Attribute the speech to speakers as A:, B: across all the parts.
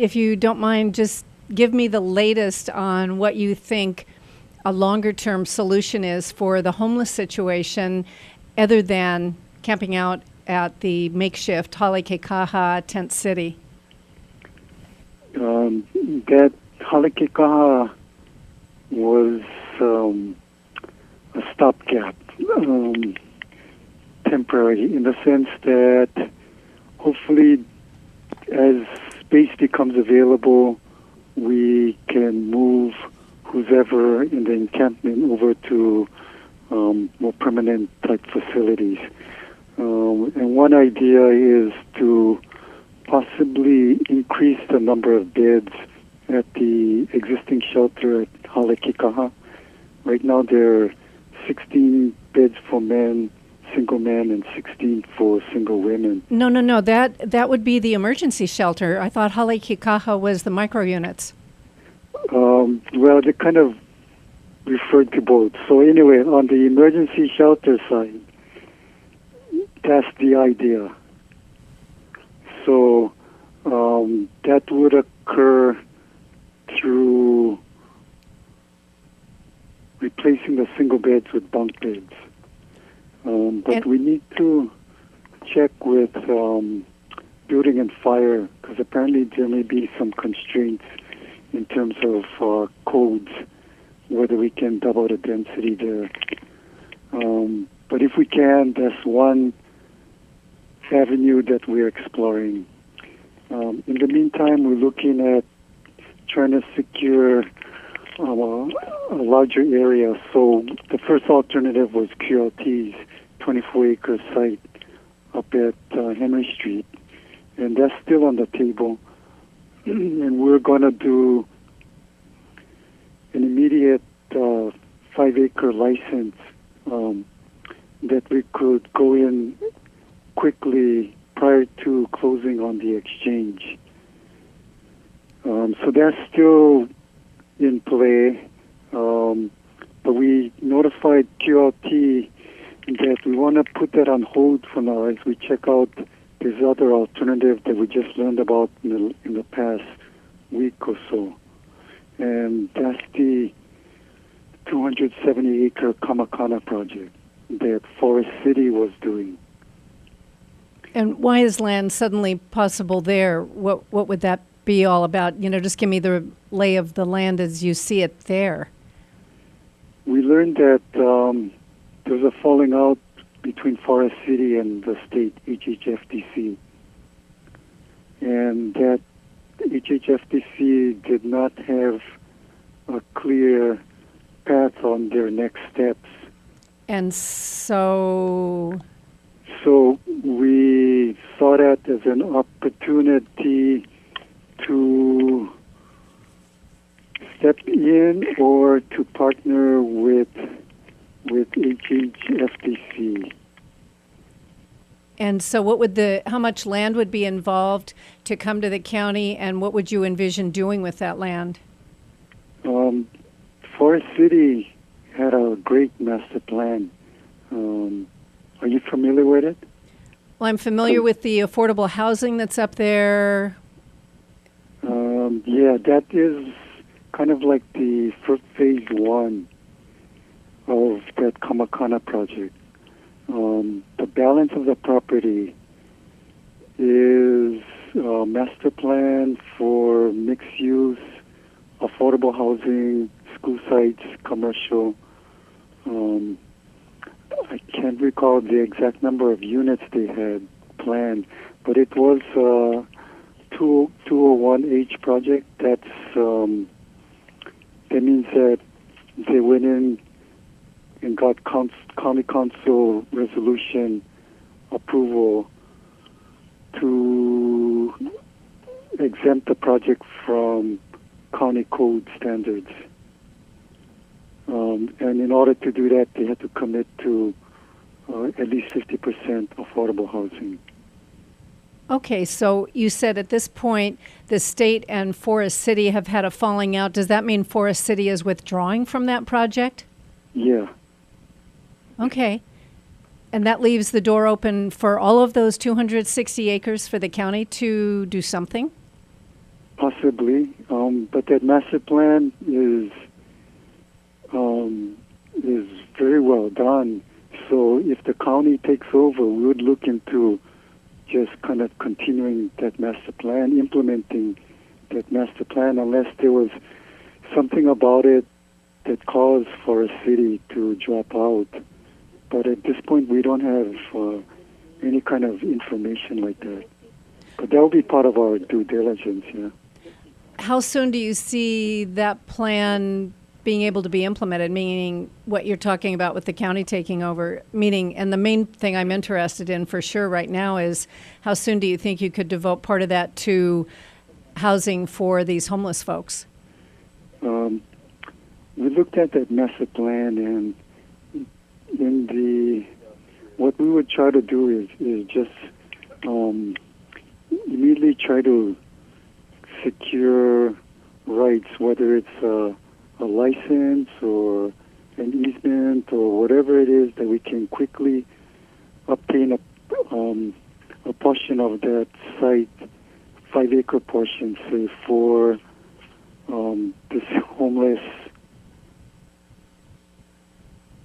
A: if you don't mind, just give me the latest on what you think a longer-term solution is for the homeless situation other than camping out at the makeshift Halekekaha tent city.
B: That Halekekaha was a stopgap, temporary, in the sense that hopefully as space becomes available, we can move who's ever in the encampment over to more permanent type facilities. And one idea is to possibly increase the number of beds at the existing shelter at Halekekaha. Right now there are 16 beds for men, single men, and 16 for single women.
A: No. That would be the emergency shelter. I thought Halekekaha was the micro units.
B: Well, they kind of referred to both. So anyway, on the emergency shelter side, that's the idea. So that would occur through replacing the single beds with bunk beds. But we need to check with building and fire, because apparently there may be some constraints in terms of codes, whether we can double the density there. But if we can, that's one avenue that we're exploring. In the meantime, we're looking at trying to secure a larger area. So the first alternative was QLT's 24-acre site up at Henry Street, and that's still on the table. And we're going to do an immediate 5-acre license that we could go in quickly prior to closing on the exchange. So that's still in play, but we notified QLT that we want to put that on hold for now as we check out this other alternative that we just learned about in the past week or so. And that's the 270-acre Kamekona Project that Forest City was doing.
A: And why is land suddenly possible there? What would that be all about? Just give me the lay of the land as you see it there.
B: We learned that there's a falling out between Forest City and the state HHFDC, and that HHFDC did not have a clear path on their next steps.
A: And so
B: we saw that as an opportunity to step in or to partner with HHFDC.
A: And so how much land would be involved to come to the county, and what would you envision doing with that land?
B: Forest City had a great master plan. Are you familiar with it?
A: Well, I'm familiar with the affordable housing that's up there.
B: Yeah, that is kind of like the first phase one of that Kamekona project. The balance of the property is a master plan for mixed use, affordable housing, school sites, commercial. I can't recall the exact number of units they had planned, but it was a 201H project. That means that they went in and got county council resolution approval to exempt the project from county code standards. And in order to do that, they had to commit to at least 50% affordable housing.
A: Okay, so you said at this point the state and Forest City have had a falling out. Does that mean Forest City is withdrawing from that project?
B: Yeah.
A: Okay. And that leaves the door open for all of those 260 acres for the county to do something?
B: Possibly, but that master plan is very well done. So if the county takes over, we would look into just kind of continuing that master plan, implementing that master plan, unless there was something about it that caused for a city to drop out. But at this point, we don't have any kind of information like that. But that will be part of our due diligence, yeah.
A: How soon do you see that plan being able to be implemented, meaning what you're talking about with the county taking over, meaning, and the main thing I'm interested in for sure right now is how soon do you think you could devote part of that to housing for these homeless folks?
B: We looked at that master plan, and what we would try to do is just immediately try to secure rights, whether it's a license or an easement or whatever it is, that we can quickly obtain a portion of that site, 5-acre portion, say, for this homeless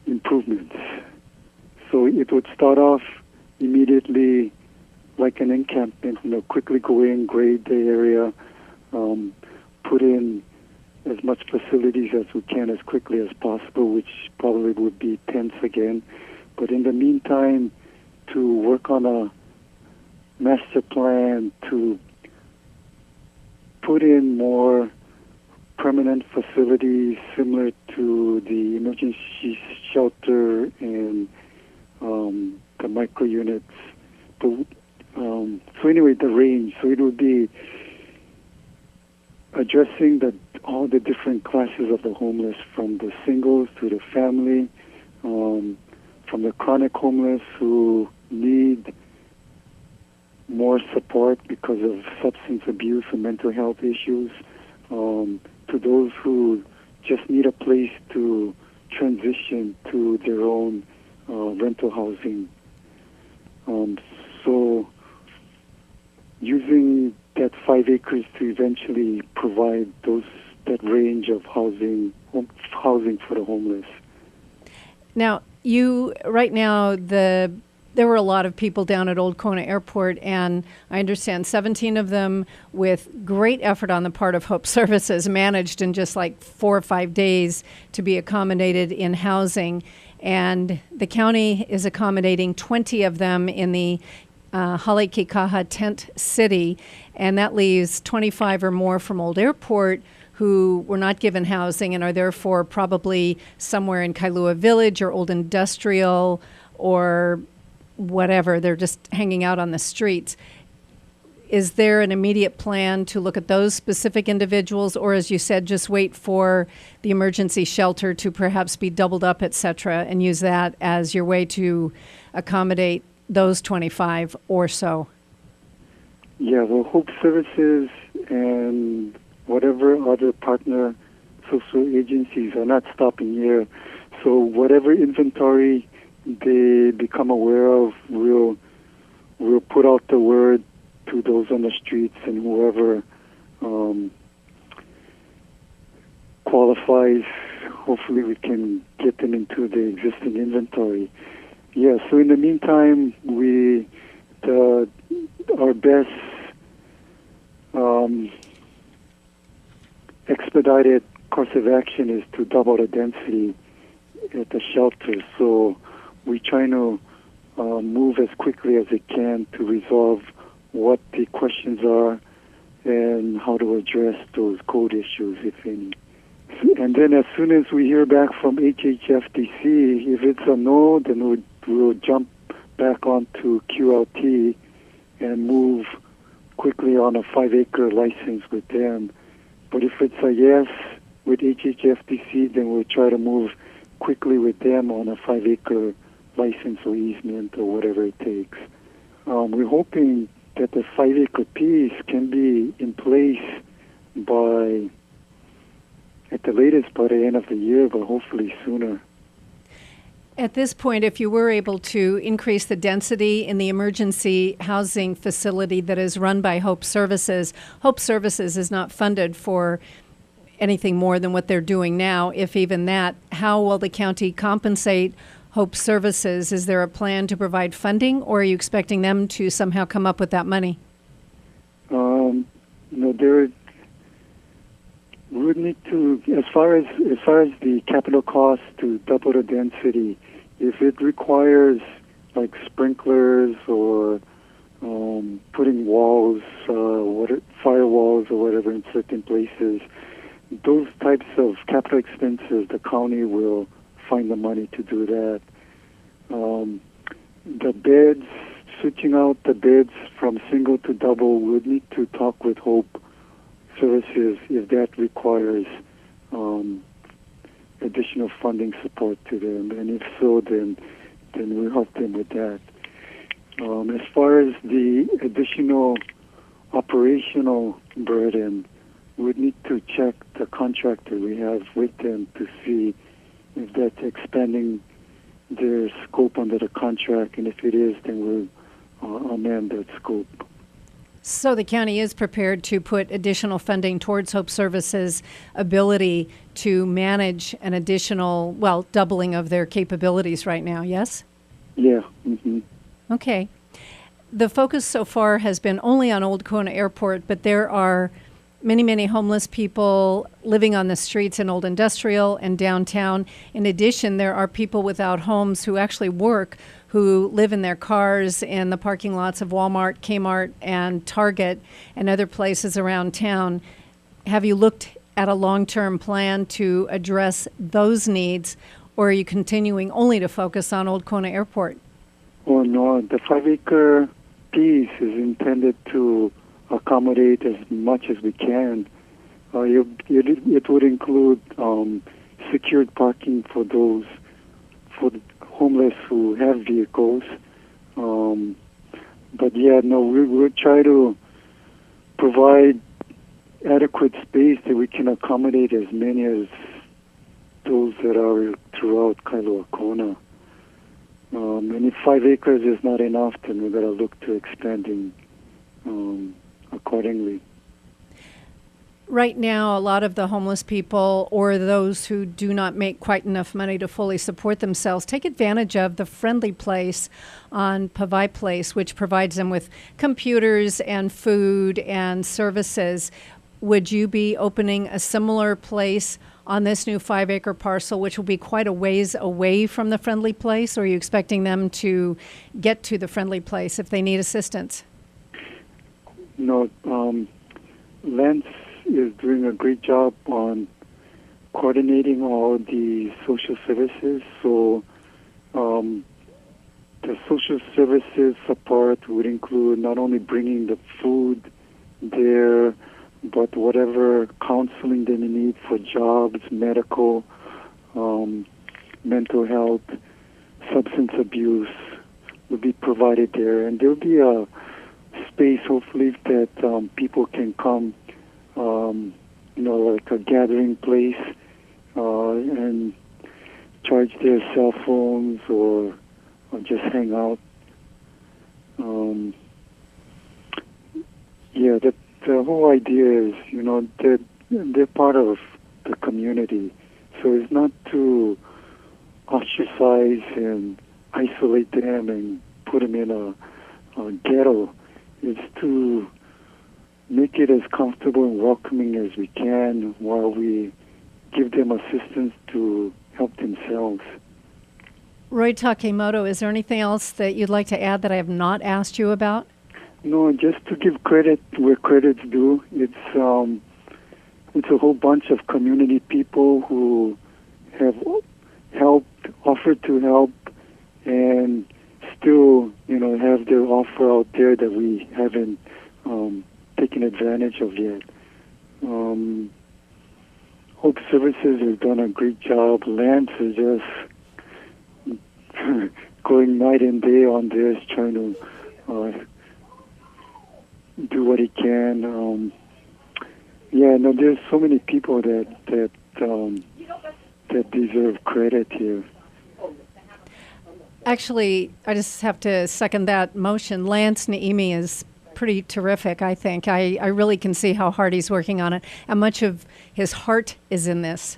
B: improvements. So it would start off immediately like an encampment, quickly go in, grade the area, put in as much facilities as we can as quickly as possible, which probably would be tents again. But in the meantime, to work on a master plan to put in more permanent facilities similar to the emergency shelter and the micro units. So anyway, the range. So it would be addressing all the different classes of the homeless, from the singles to the family, from the chronic homeless who need more support because of substance abuse and mental health issues, to those who just need a place to transition to their own rental housing. So using that 5 acres to eventually provide that range of housing for the homeless.
A: Now, there were a lot of people down at Old Kona Airport, and I understand 17 of them, with great effort on the part of Hope Services, managed in just like 4 or 5 days to be accommodated in housing. And the county is accommodating 20 of them in the Halekikaha tent city, and that leaves 25 or more from Old Airport who were not given housing and are therefore probably somewhere in Kailua Village or Old Industrial or whatever. They're just hanging out on the streets. Is there an immediate plan to look at those specific individuals, or, as you said, just wait for the emergency shelter to perhaps be doubled up, et cetera, and use that as your way to accommodate those 25 or so?
B: Yeah, well, Hope Services and whatever other partner social agencies are not stopping here. So whatever inventory they become aware of, we'll put out the word to those on the streets, and whoever qualifies, hopefully we can get them into the existing inventory. Yeah, so in the meantime, our best expedited course of action is to double the density at the shelter. So we're trying to move as quickly as it can to resolve what the questions are and how to address those code issues, if any. And then as soon as we hear back from HHFDC, if it's a no, then we'll jump back onto QLT and move quickly on a 5-acre license with them. But if it's a yes with HHFDC, then we'll try to move quickly with them on a 5-acre license or easement or whatever it takes. We're hoping that the 5-acre piece can be in place at the latest by the end of the year, but hopefully sooner.
A: At this point, if you were able to increase the density in the emergency housing facility that is run by Hope Services is not funded for anything more than what they're doing now, if even that. How will the county compensate Hope Services? Is there a plan to provide funding, or are you expecting them to somehow come up with that money?
B: No, there. We would need to, as far as the capital cost to double the density, if it requires like sprinklers or putting walls, firewalls or whatever in certain places, those types of capital expenses, the county will find the money to do that. The beds, switching out the beds from single to double, we would need to talk with Hope Services if that requires additional funding support to them, and if so, then we'll help them with that. As far as the additional operational burden, we'd need to check the contract that we have with them to see if that's expanding their scope under the contract, and if it is, then we'll amend that scope.
A: So the county is prepared to put additional funding towards Hope Services' ability to manage an additional, doubling of their capabilities right now, yes?
B: Yeah. Mm-hmm.
A: Okay. The focus so far has been only on Old Kona Airport, but there are many, many homeless people living on the streets in Old Industrial and downtown. In addition, there are people without homes who actually work, who live in their cars in the parking lots of Walmart, Kmart, and Target, and other places around town. Have you looked at a long-term plan to address those needs, or are you continuing only to focus on Old Kona Airport?
B: Oh, no. The 5-acre piece is intended to accommodate as much as we can. It would include secured parking for the homeless who have vehicles. But yeah, no, we'll try to provide adequate space that we can accommodate as many as those that are throughout Kailua Kona. And if 5 acres is not enough, then we've got to look to expanding accordingly.
A: Right now, a lot of the homeless people or those who do not make quite enough money to fully support themselves take advantage of the Friendly Place on Pavai Place, which provides them with computers and food and services. Would you be opening a similar place on this new 5-acre parcel, which will be quite a ways away from the Friendly Place, or are you expecting them to get to the Friendly Place if they need assistance?
B: No, Lance is doing a great job on coordinating all the social services. So the social services support would include not only bringing the food there, but whatever counseling they need for jobs, medical, mental health, substance abuse will be provided there. And there'll be a space, hopefully, that people can come, like a gathering place, and charge their cell phones or just hang out. The whole idea is, that they're part of the community. So it's not to ostracize and isolate them and put them in a ghetto. It's to make it as comfortable and welcoming as we can while we give them assistance to help themselves.
A: Roy Takemoto, is there anything else that you'd like to add that I have not asked you about?
B: No, just to give credit where credit's due. It's a whole bunch of community people who have helped, offered to help, and still, have their offer out there that we haven't taken advantage of yet. Hope Services has done a great job. Lance is just going night and day on this, trying to do what he can. There's so many people that deserve credit here.
A: Actually, I just have to second that motion. Lance Naimi is pretty terrific, I think. I really can see how hard he's working on it, and much of his heart is in this.